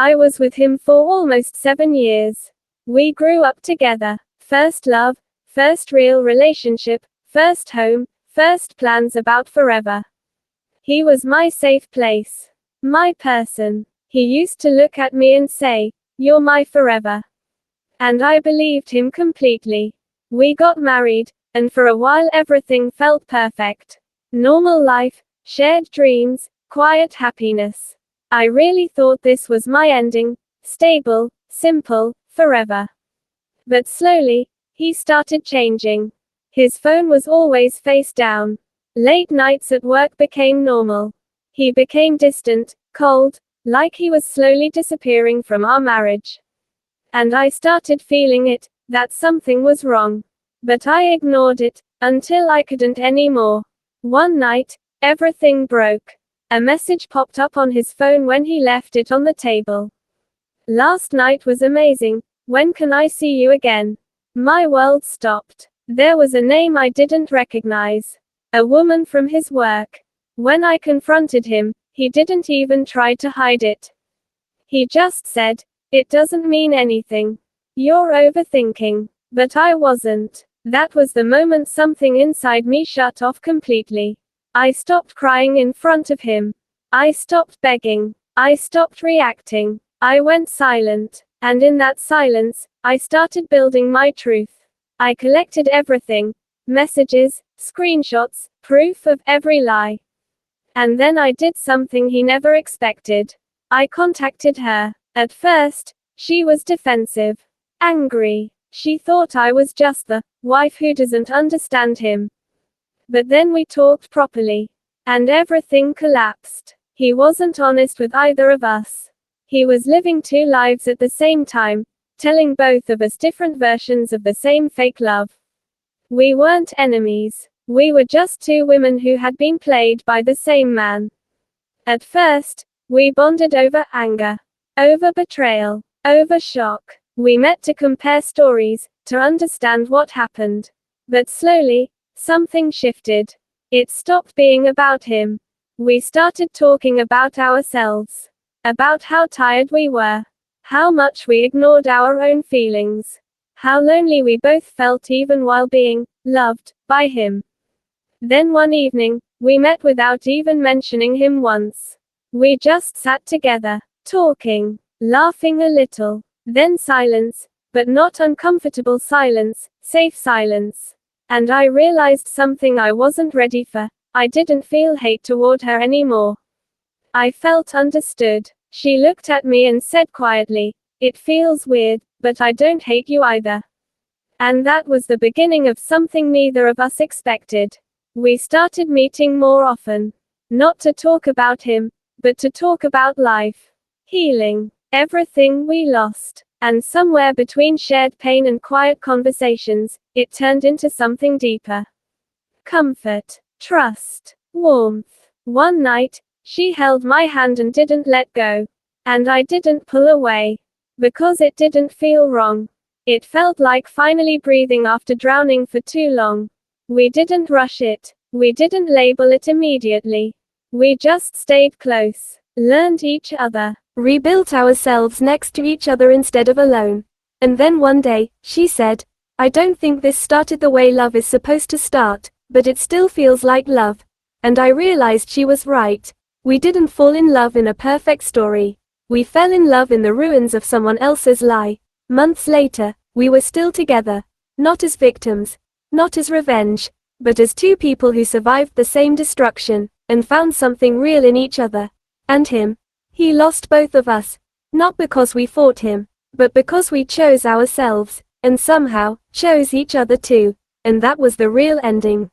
I was with him for almost 7 years. We grew up together. First love, first real relationship, first home, first plans about forever. He was my safe place. My person. He used to look at me and say, "You're my forever." And I believed him completely. We got married, and for a while everything felt perfect. Normal life, shared dreams, quiet happiness. I really thought this was my ending, stable, simple, forever. But slowly, he started changing. His phone was always face down. Late nights at work became normal. He became distant, cold, like he was slowly disappearing from our marriage. And I started feeling it, that something was wrong. But I ignored it, until I couldn't anymore. One night, everything broke. A message popped up on his phone when he left it on the table. "Last night was amazing. When can I see you again?" My world stopped. There was a name I didn't recognize. A woman from his work. When I confronted him, he didn't even try to hide it. He just said, "It doesn't mean anything. You're overthinking." But I wasn't. That was the moment something inside me shut off completely. I stopped crying in front of him. I stopped begging. I stopped reacting. I went silent. And in that silence, I started building my truth. I collected everything. Messages, screenshots, proof of every lie. And then I did something he never expected. I contacted her. At first, she was defensive. Angry. She thought I was just the wife who doesn't understand him. But then we talked properly. And everything collapsed. He wasn't honest with either of us. He was living 2 lives at the same time, telling both of us different versions of the same fake love. We weren't enemies. We were just 2 women who had been played by the same man. At first, we bonded over anger, over betrayal, over shock. We met to compare stories, to understand what happened. But slowly, something shifted. It stopped being about him. We started talking about ourselves. About how tired we were. How much we ignored our own feelings. How lonely we both felt even while being loved by him. Then one evening, we met without even mentioning him once. We just sat together, talking, laughing a little. Then silence, but not uncomfortable silence, safe silence. And I realized something I wasn't ready for. I didn't feel hate toward her anymore. I felt understood. She looked at me and said quietly, "It feels weird, but I don't hate you either." And that was the beginning of something neither of us expected. We started meeting more often. Not to talk about him, but to talk about life. Healing. Everything we lost. And somewhere between shared pain and quiet conversations, it turned into something deeper. Comfort. Trust. Warmth. One night, she held my hand and didn't let go. And I didn't pull away. Because it didn't feel wrong. It felt like finally breathing after drowning for too long. We didn't rush it. We didn't label it immediately. We just stayed close. Learned each other. Rebuilt ourselves next to each other instead of alone. And then one day, she said, "I don't think this started the way love is supposed to start, but it still feels like love." And I realized she was right. We didn't fall in love in a perfect story. We fell in love in the ruins of someone else's lie. Months later, we were still together. Not as victims. Not as revenge. But as 2 people who survived the same destruction, and found something real in each other. And him. He lost both of us. Not because we fought him, but because we chose ourselves, and somehow, chose each other too. And that was the real ending.